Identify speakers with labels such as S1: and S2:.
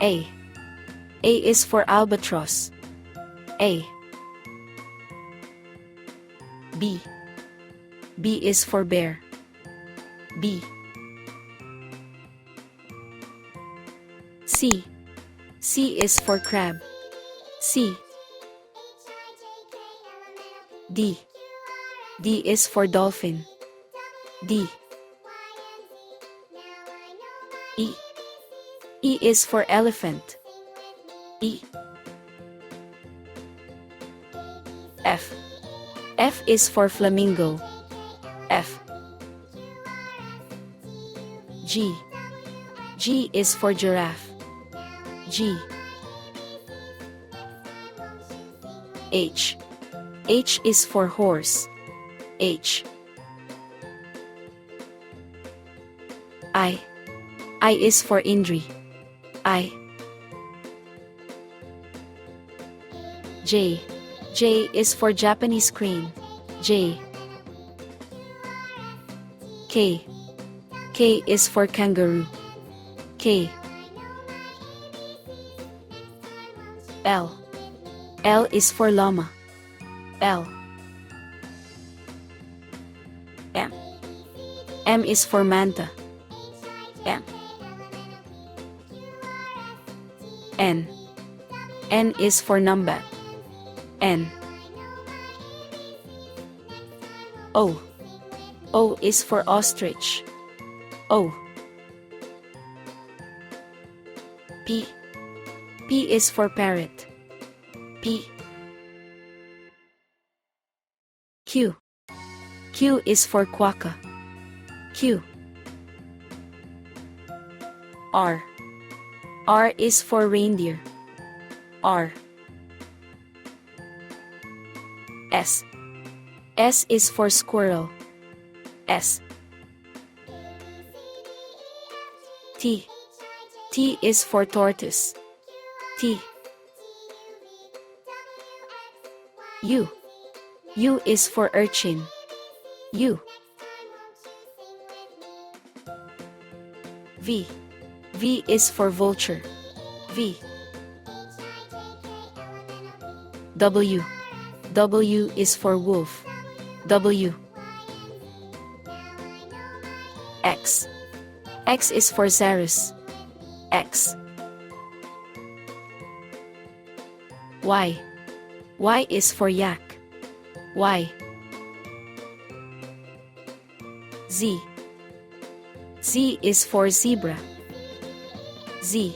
S1: A. A is for albatross. A. B. B is for bear. B. C. C is for crab. C. D. D is for dolphin. D. E. E is for elephant. E. F. F is for flamingo. F. G. G is for giraffe. G. H. H is for horse. H. I. I is for Indri. I. J. J is for Japanese crane. J. K. K is for kangaroo. K. L. L is for llama. L. M. M is for manta. M. N. N is for numbat. N. O. O is for ostrich. O. P. P is for parrot. P. Q. Q is for quokka. Q. R. R is for reindeer. R. S. S is for squirrel. S. T. T is for tortoise. T. U. U is for urchin. U. V. V is for vulture. V. W. W is for wolf. W. X. X is for Xerus. X. Y. Y is for yak. Y. Z. Z is for zebra. Z.